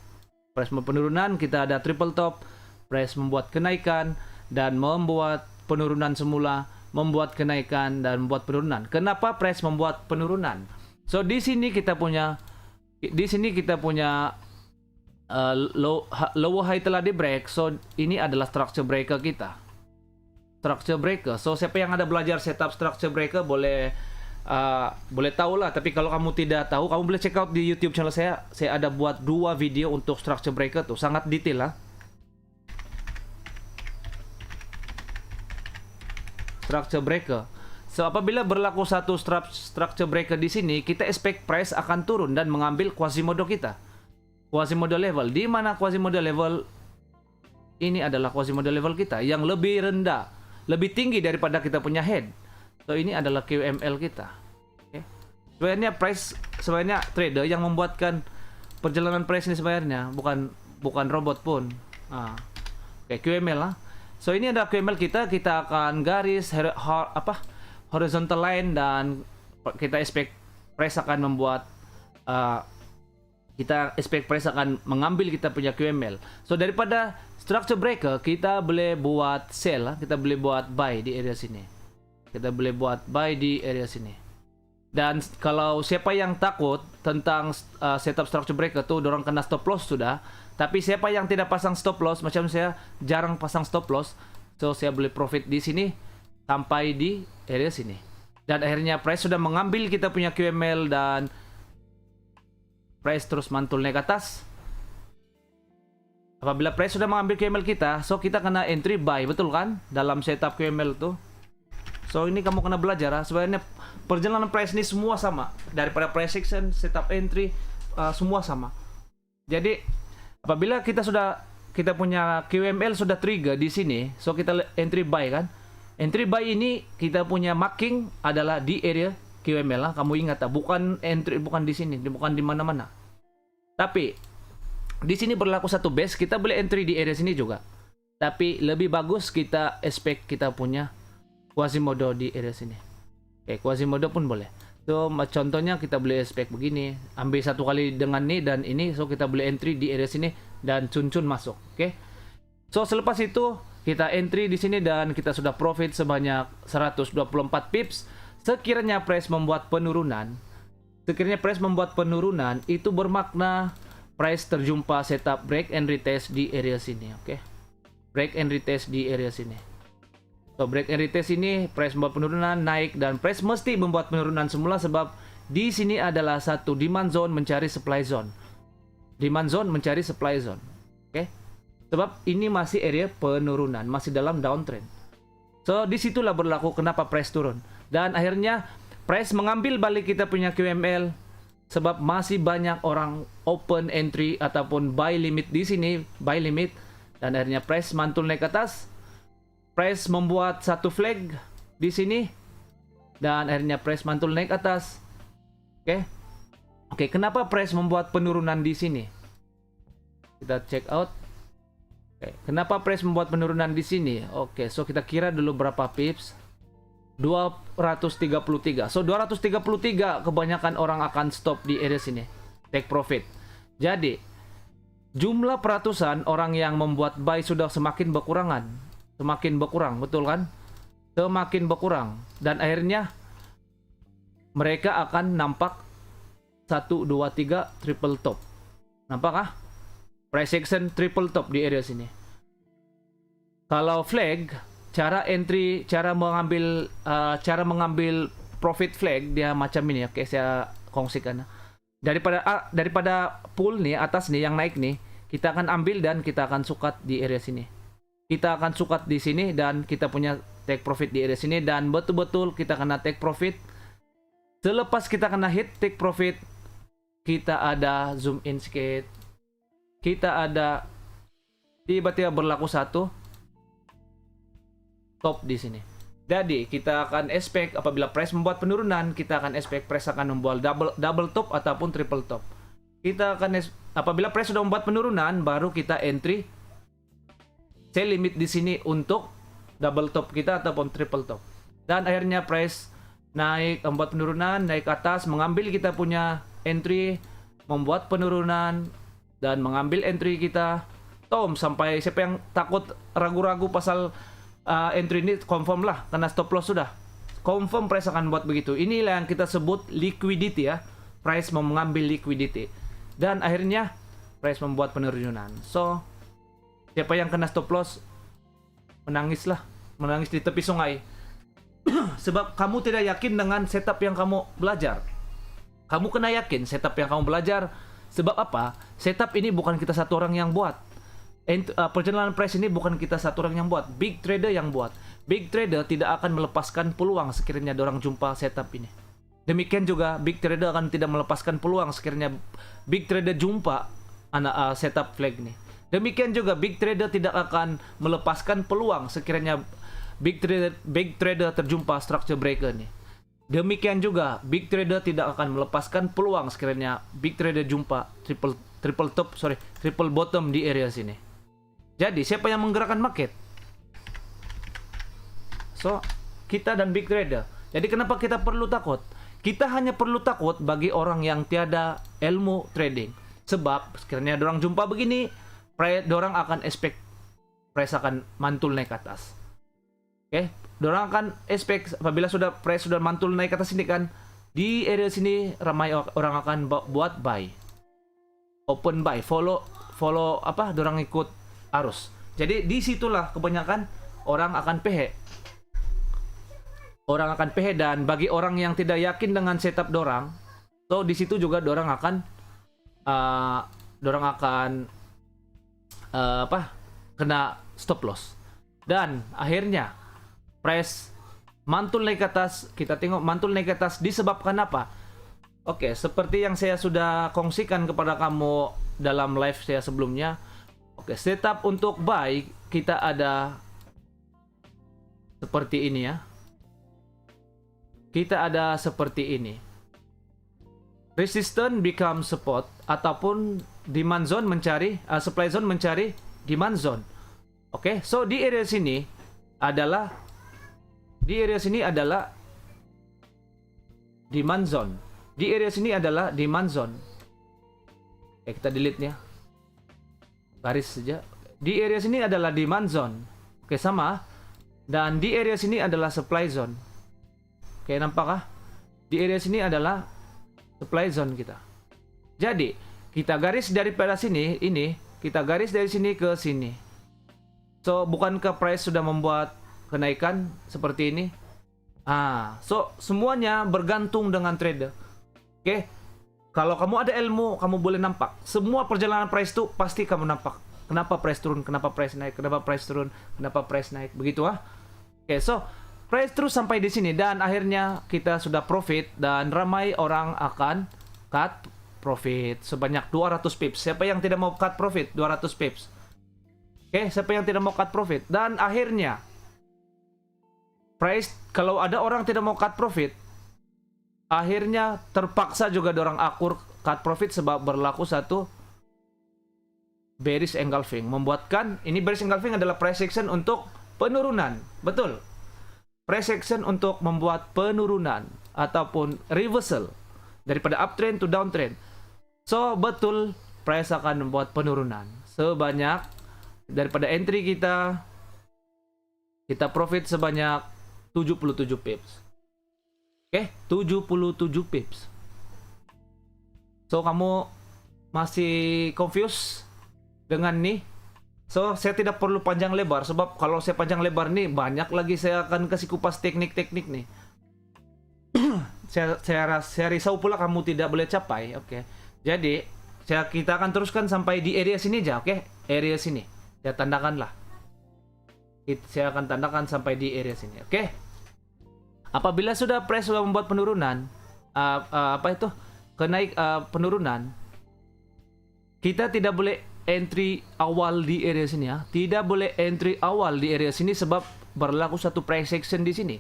Speaker 1: Price penurunan, kita ada triple top, price membuat kenaikan dan membuat penurunan semula, membuat kenaikan dan membuat penurunan. Kenapa price membuat penurunan? So di sini kita punya lower high telah di break. So ini adalah structure breaker kita. Structure breaker. So siapa yang ada belajar setup structure breaker boleh tahu lah. Tapi kalau kamu tidak tahu, kamu boleh check out di YouTube channel saya. Saya ada buat 2 video untuk structure breaker tuh, sangat detail lah. Structure breaker. So apabila berlaku satu structure breaker di sini, kita expect price akan turun dan mengambil Quasimodo kita. Quasimodo level. Di mana Quasimodo level? Ini adalah Quasimodo level kita yang lebih rendah, lebih tinggi daripada kita punya head. So ini adalah QML kita. Okay. Sebenarnya trader yang membuatkan perjalanan price ini sebenarnya bukan robot pun. Okay, QML lah. So ini ada QML kita akan garis horizontal line dan kita expect price akan membuat mengambil kita punya QML. So daripada structure breaker kita boleh buat sell, kita boleh buat buy di area sini. Dan kalau siapa yang takut tentang setup structure breaker tuh dorang kena stop loss sudah. Tapi siapa yang tidak pasang stop loss, macam saya jarang pasang stop loss, so saya boleh profit di sini sampai di area sini. Dan akhirnya price sudah mengambil kita punya QML dan price terus mantul naik atas. Apabila price sudah mengambil QML kita, so kita kena entry buy, betul kan? Dalam setup QML tuh. So ini kamu kena belajar lah. Sebenarnya perjalanan price ini semua sama. Daripada price action, setup entry, semua sama. Jadi apabila kita punya QML sudah trigger di sini, so kita entry buy kan? Entry buy ini kita punya marking adalah di area QML lah. Kamu ingat tak? Bukan di sini, bukan di mana-mana. Tapi di sini berlaku satu base, kita boleh entry di area sini juga. Tapi lebih bagus kita expect kita punya Quasimodo di area sini. Oke, Quasimodo pun boleh. So contohnya kita boleh expect begini, ambil satu kali dengan ini dan ini, so kita boleh entry di area sini dan cun-cun masuk. Oke. So selepas itu kita entry di sini dan kita sudah profit sebanyak 124 pips. Sekiranya price membuat penurunan, itu bermakna price terjumpa setup break and retest di area sini, oke? Break and retest di area sini. So break and retest ini price membuat penurunan, naik, dan price mesti membuat penurunan semula sebab di sini adalah satu demand zone mencari supply zone. Demand zone mencari supply zone, oke? Sebab ini masih area penurunan, masih dalam downtrend. So disitulah berlaku kenapa price turun. Dan akhirnya price mengambil balik kita punya QML sebab masih banyak orang open entry ataupun buy limit di sini, buy limit, dan akhirnya price mantul naik ke atas. Price membuat satu flag di sini dan akhirnya price mantul naik ke atas. Oke, kenapa price membuat penurunan di sini? Kita check out. Kenapa price membuat penurunan di sini? Oke, so kita kira dulu berapa pips. 233. So 233 kebanyakan orang akan stop di area sini, take profit. Jadi jumlah peratusan orang yang membuat buy sudah semakin berkurang, betul kan? Semakin berkurang dan akhirnya mereka akan nampak 1 2 3 triple top. Nampak kah? Price action triple top di area sini. Kalau flag, cara mengambil profit flag dia macam ini. Oke, saya kongsikan. Daripada pool nih atas nih yang naik nih, kita akan ambil dan kita akan sukat di area sini. Kita akan sukat di sini dan kita punya take profit di area sini dan betul-betul kita kena take profit. Selepas kita kena hit take profit, kita ada zoom in sedikit. Kita ada tiba-tiba berlaku satu top di sini. Jadi kita akan expect apabila price membuat penurunan, kita akan expect price akan membuat double top ataupun triple top. Apabila price sudah membuat penurunan, baru kita entry sell limit di sini untuk double top kita ataupun triple top. Dan akhirnya price naik, membuat penurunan, naik ke atas, mengambil kita punya entry, membuat penurunan dan mengambil entry kita Tom, sampai siapa yang takut ragu-ragu pasal entry ini, confirm lah kena stop loss sudah. Confirm price akan buat begitu. Inilah yang kita sebut liquidity ya. Price mau mengambil liquidity. Dan akhirnya price membuat penurunan. So, siapa yang kena stop loss menangislah, menangis di tepi sungai. Sebab kamu tidak yakin dengan setup yang kamu belajar. Kamu kena yakin setup yang kamu belajar. Sebab apa? Setup ini bukan kita satu orang yang buat. Perjalanan price ini bukan kita satu orang yang buat. Big trader yang buat. Big trader tidak akan melepaskan peluang sekiranya orang jumpa setup ini. Demikian juga big trader akan tidak melepaskan peluang sekiranya big trader jumpa setup flag ini. Demikian juga big trader tidak akan melepaskan peluang sekiranya big trader terjumpa structure breaker nih. Demikian juga big trader tidak akan melepaskan peluang sekiranya big trader jumpa triple bottom di area sini. Jadi siapa yang menggerakkan market? So, kita dan big trader. Jadi kenapa kita perlu takut? Kita hanya perlu takut bagi orang yang tiada ilmu trading. Sebab sekiranya dorang jumpa begini, dorang akan expect price akan mantul naik ke atas. Oke, dorang akan expect apabila price sudah mantul naik ke atas ini kan, di area sini ramai orang akan buat buy. Open buy, follow apa? Dorang ikut arus. Jadi disitulah kebanyakan orang akan PH. Orang akan PH, dan bagi orang yang tidak yakin dengan setup dorang, so di situ juga dorang akan kena stop loss. Dan akhirnya price mantul naik ke atas. Kita tengok mantul naik ke atas disebabkan apa? Oke, seperti yang saya sudah kongsikan kepada kamu dalam live saya sebelumnya. Oke, setup untuk buy kita ada seperti ini ya. Kita ada seperti ini. Resistance become support, ataupun demand zone mencari supply zone mencari demand zone. Oke, so di area sini adalah demand zone. Di area sini adalah demand zone. Oke, kita delete ya. Baris saja. Di area sini adalah demand zone. Oke, sama. Dan di area sini adalah supply zone. Oke, nampakkah? Di area sini adalah supply zone kita. Jadi, kita garis daripada sini, kita garis dari sini ke sini. So, bukankah price sudah membuat kenaikan seperti ini? So semuanya bergantung dengan trader. Oke. Kalau kamu ada ilmu, kamu boleh nampak. Semua perjalanan price itu pasti kamu nampak. Kenapa price turun, kenapa price naik, kenapa price turun, kenapa price naik. Begitu Oke, so price terus sampai di sini dan akhirnya kita sudah profit dan ramai orang akan cut profit sebanyak 200 pips. Siapa yang tidak mau cut profit? 200 pips. Oke, siapa yang tidak mau cut profit? Dan akhirnya price, kalau ada orang tidak mau cut profit, akhirnya terpaksa juga orang akur cut profit sebab berlaku satu bearish engulfing. Membuatkan ini bearish engulfing adalah price action untuk penurunan. Betul. Price action untuk membuat penurunan ataupun reversal daripada uptrend to downtrend. So betul, price akan membuat penurunan sebanyak daripada entry kita profit sebanyak 77 pips. Oke, 77 pips. So kamu masih confused dengan nih? So saya tidak perlu panjang lebar sebab kalau saya panjang lebar nih banyak lagi saya akan kasih kupas teknik-teknik nih. saya risau pula kamu tidak boleh capai. Oke. Jadi kita akan teruskan sampai di area sini aja. Oke, area sini. Saya tandakanlah. Saya akan tandakan sampai di area sini. Oke. Apabila sudah price sudah membuat penurunan, penurunan, kita tidak boleh entry awal di area sini ya. Tidak boleh entry awal di area sini sebab berlaku satu price action di sini.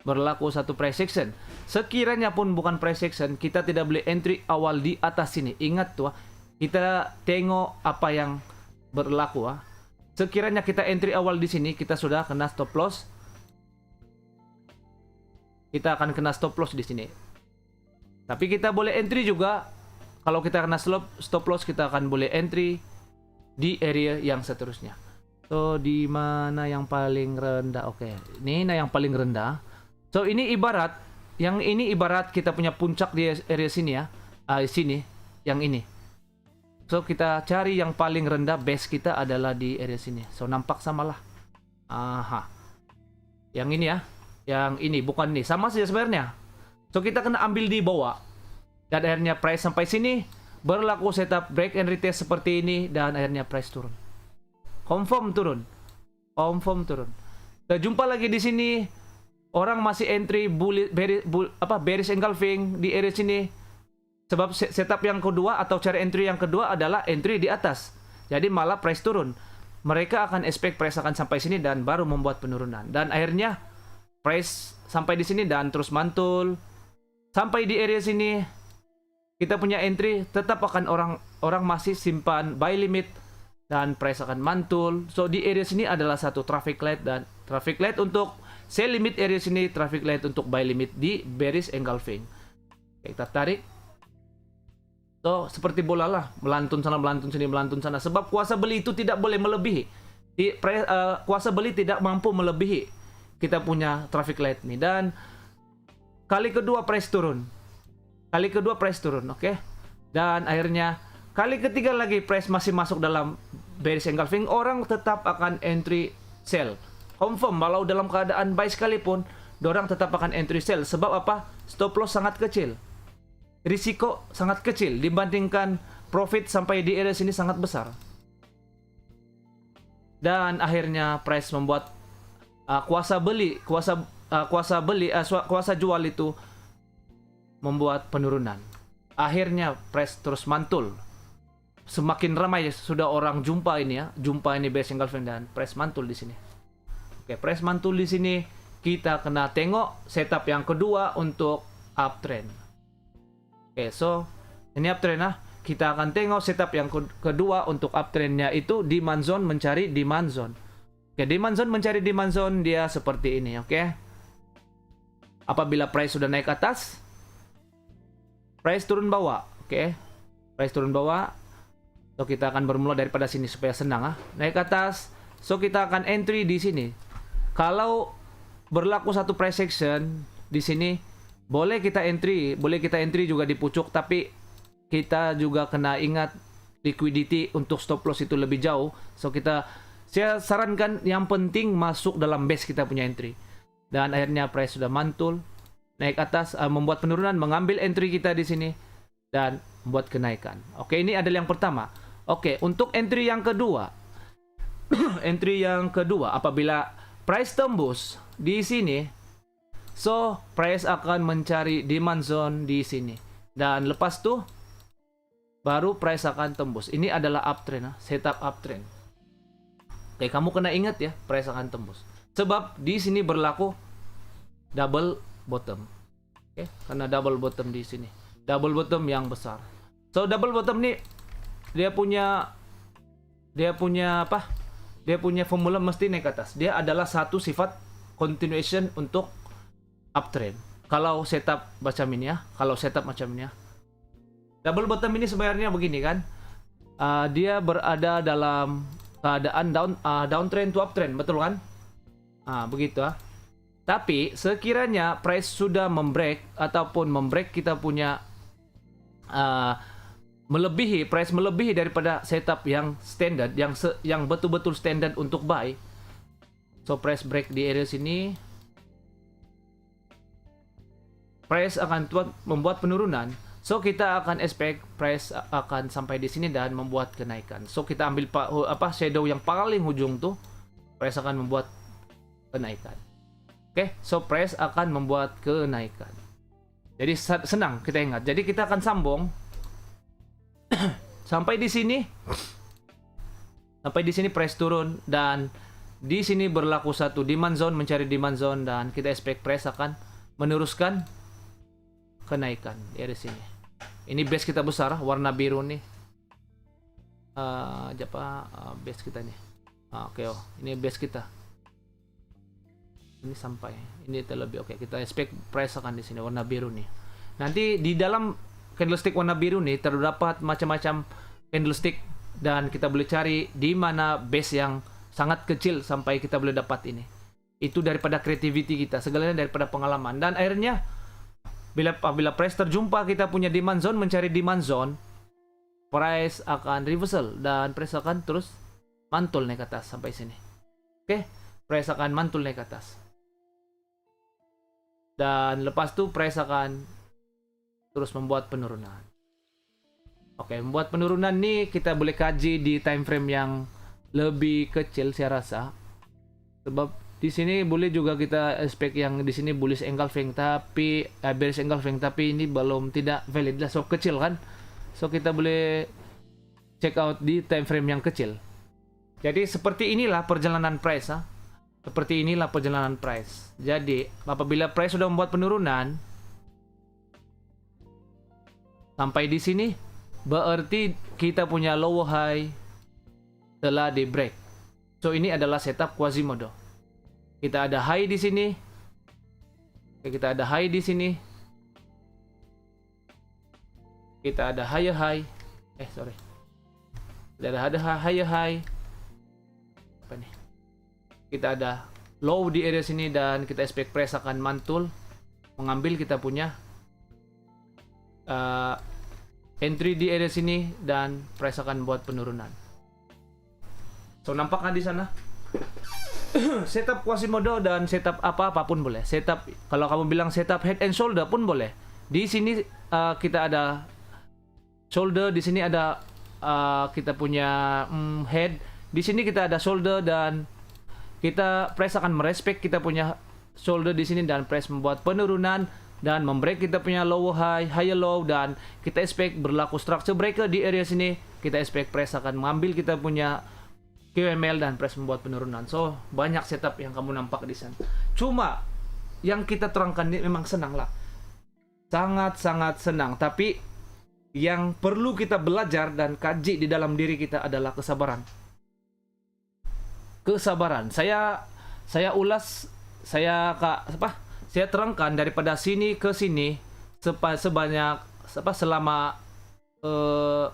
Speaker 1: Berlaku satu price action. Sekiranya pun bukan price action, kita tidak boleh entry awal di atas sini. Ingat tuh, kita tengok apa yang berlaku. Sekiranya kita entry awal di sini, kita sudah kena stop loss. Kita akan kena stop loss di sini. Tapi kita boleh entry juga. Kalau kita kena stop loss, kita akan boleh entry di area yang seterusnya. So di mana yang paling rendah? Oke, ini yang paling rendah. So ini ibarat kita punya puncak di area sini ya. Sini, yang ini. So kita cari yang paling rendah, base kita adalah di area sini. So nampak samalah. Aha. Yang ini ya. Yang ini bukan ini, sama saja sebenarnya. So kita kena ambil di bawah. Dan akhirnya price sampai sini, berlaku setup break and retest seperti ini, dan akhirnya price turun. Confirm turun. Kita jumpa lagi di sini. Orang masih entry bearish engulfing di area sini. Sebab setup yang kedua atau cara entry yang kedua adalah entry di atas. Jadi malah price turun. Mereka akan expect price akan sampai sini dan baru membuat penurunan. Dan akhirnya price sampai di sini dan terus mantul. Sampai di area sini kita punya entry, tetap akan orang masih simpan buy limit dan price akan mantul. So di area sini adalah satu traffic light, dan traffic light untuk sell limit area sini, traffic light untuk buy limit di bearish engulfing. Oke, kita tarik. So seperti bola lah, melantun sana, melantun sini, melantun sana. Sebab kuasa beli itu tidak boleh melebihi. Kuasa beli tidak mampu melebihi kita punya traffic light nih. Dan kali kedua price turun. Oke. Dan akhirnya kali ketiga lagi price masih masuk dalam bearish engulfing, orang tetap akan entry sell. Confirm walau dalam keadaan buy sekalipun, orang tetap akan entry sell. Sebab apa? Stop loss sangat kecil. Risiko sangat kecil dibandingkan profit sampai di area sini sangat besar. Dan akhirnya price membuat kuasa jual itu membuat penurunan. Akhirnya price terus mantul. Semakin ramai sudah orang jumpa ini bearish engulfing dan price mantul di sini. Oke, price mantul di sini, kita kena tengok setup yang kedua untuk uptrend. Oke, so ini uptrend lah. Kita akan tengok setup yang kedua untuk uptrendnya itu demand zone mencari demand zone. Oke, demand zone mencari demand zone dia seperti ini, oke. Apabila price sudah naik atas, price turun bawah, oke. Price turun bawah. So kita akan bermula daripada sini supaya senang naik atas. So kita akan entry di sini. Kalau berlaku satu price action di sini, boleh kita entry juga di pucuk, tapi kita juga kena ingat liquidity untuk stop loss itu lebih jauh. So saya sarankan yang penting masuk dalam base kita punya entry. Dan akhirnya price sudah mantul naik atas, membuat penurunan, mengambil entry kita di sini dan membuat kenaikan. Oke, ini adalah yang pertama. Oke, untuk entry yang kedua. Entry yang kedua, apabila price tembus di sini, so price akan mencari demand zone di sini. Dan lepas tuh baru price akan tembus. Ini adalah uptrend, setup uptrend. Oke, kamu kena ingat ya, price akan tembus. Sebab di sini berlaku double bottom. Oke, karena double bottom di sini. Double bottom yang besar. So double bottom nih dia punya apa? Dia punya formula mesti naik ke atas. Dia adalah satu sifat continuation untuk uptrend. Kalau setup macam ini ya, double bottom ini sebenarnya begini kan. Dia berada dalam keadaan downtrend to uptrend, betul kan? Begitu Tapi sekiranya price sudah membreak ataupun membreak kita punya price melebihi daripada setup yang standard, yang betul-betul standard untuk buy. So price break di area sini, price akan membuat penurunan. So kita akan expect price akan sampai di sini dan membuat kenaikan. So kita ambil shadow yang paling ujung tuh, price akan membuat kenaikan. Oke, so price akan membuat kenaikan. Jadi senang kita ingat. Jadi kita akan sambung sampai di sini. Sampai di sini price turun dan di sini berlaku satu demand zone mencari demand zone dan kita expect price akan meneruskan kenaikan dari sini. Ini base kita besar, warna biru nih. Base kita nih. Oke, ini base kita. Ini sampai ini terlebih oke. Kita expect price akan di sini warna biru nih. Nanti di dalam candlestick warna biru nih terdapat macam-macam candlestick dan kita boleh cari di mana base yang sangat kecil sampai kita boleh dapat ini. Itu daripada creativity kita, segalanya daripada pengalaman. Dan akhirnya apabila price terjumpa kita punya demand zone, mencari demand zone, price akan reversal dan price akan terus mantul naik ke atas sampai sini. Oke, price akan mantul naik ke atas. Dan lepas itu price akan terus membuat penurunan. Oke, membuat penurunan nih kita boleh kaji di time frame yang lebih kecil saya rasa. Sebab di sini boleh juga kita expect yang di sini bullish engulfing tapi bearish engulfing, tapi ini belum tidak valid lah, so kecil kan. So kita boleh check out di time frame yang kecil. Jadi seperti inilah perjalanan price ha. Seperti inilah perjalanan price. Jadi apabila price sudah membuat penurunan sampai di sini, berarti kita punya lower high telah di break. So ini adalah setup Quasimodo. Kita ada high di sini. Kita ada high di sini. Kita ada higher high. Sorry. Kita ada higher high. Apa nih? Kita ada low di area sini dan kita expect price akan mantul mengambil kita punya entry di area sini dan price akan buat penurunan. So nampaknya di sana setup Quasimodo dan setup apapun boleh. Setup, kalau kamu bilang setup head and shoulder pun boleh. Di sini kita ada shoulder, di sini ada kita punya head, di sini kita ada shoulder dan kita price akan merespek kita punya shoulder di sini dan price membuat penurunan dan membreak kita punya lower high, higher low, dan kita expect berlaku structure breaker di area sini. Kita expect price akan mengambil kita punya QML dan price membuat penurunan. So banyak setup yang kamu nampak di sana. Cuma yang kita terangkan ini memang senang lah, sangat-sangat senang. Tapi yang perlu kita belajar dan kaji di dalam diri kita adalah kesabaran. Kesabaran. Saya ulas, saya terangkan daripada sini ke sini sebanyak selama 5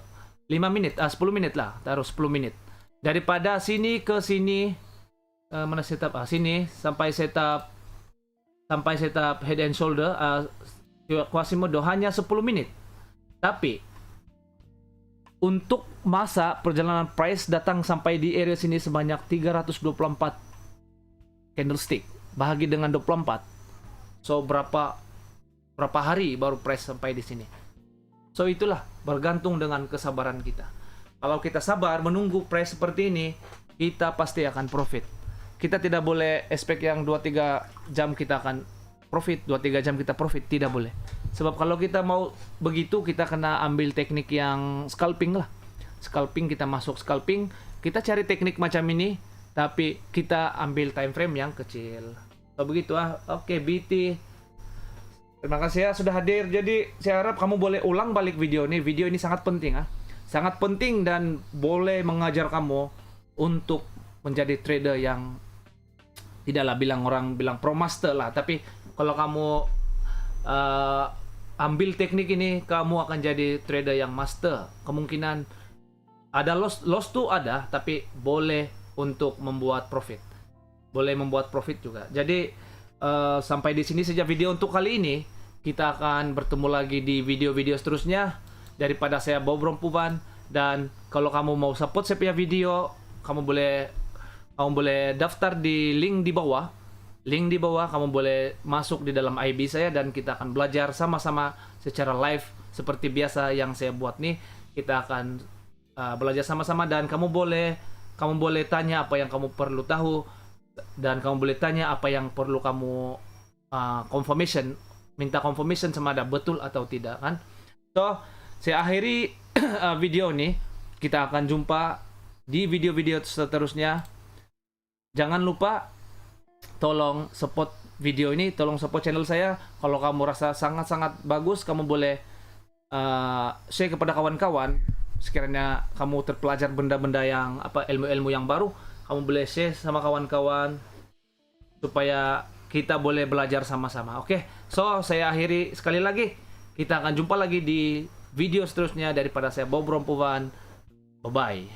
Speaker 1: menit, 10 menit lah, taruh 10 menit. Daripada sini ke sini, mana setup? Sini sampai setup head and shoulder, Quasimodo hanya 10 menit. Tapi untuk masa perjalanan price datang sampai di area sini sebanyak 324 candlestick bahagi dengan 24. So berapa hari baru price sampai di sini. So itulah bergantung dengan kesabaran kita. Kalau kita sabar menunggu price seperti ini, kita pasti akan profit. Kita tidak boleh expect yang 2-3 jam kita akan profit, 2-3 jam kita profit, tidak boleh. Sebab kalau kita mau begitu, kita kena ambil teknik yang scalping lah. Scalping, kita masuk scalping, kita cari teknik macam ini, tapi kita ambil time frame yang kecil. So begitu Oke, BT. Terima kasih ya sudah hadir. Jadi saya harap kamu boleh ulang balik video ini. Video ini sangat penting sangat penting dan boleh mengajar kamu untuk menjadi trader yang tidaklah orang bilang pro master lah, tapi kalau kamu ambil teknik ini, kamu akan jadi trader yang master. Kemungkinan ada loss tuh ada, tapi boleh untuk membuat profit, boleh membuat profit juga. Jadi sampai di sini saja video untuk kali ini. Kita akan bertemu lagi di video-video seterusnya. Daripada saya Bob Rompuvan, dan kalau kamu mau support saya punya video, kamu boleh daftar di link di bawah. Link di bawah, kamu boleh masuk di dalam IB saya dan kita akan belajar sama-sama secara live seperti biasa yang saya buat nih. Kita akan belajar sama-sama dan kamu boleh tanya apa yang kamu perlu tahu dan kamu boleh tanya apa yang perlu kamu minta confirmation sama ada betul atau tidak kan. So saya akhiri video ini. Kita akan jumpa di video-video seterusnya. Jangan lupa tolong support video ini, tolong support channel saya. Kalau kamu rasa sangat-sangat bagus, kamu boleh share kepada kawan-kawan. Sekiranya kamu terpelajar benda-benda yang ilmu-ilmu yang baru, kamu boleh share sama kawan-kawan supaya kita boleh belajar sama-sama. Oke, so saya akhiri sekali lagi. Kita akan jumpa lagi di video seterusnya daripada saya Bob Rompuvan. Bye bye.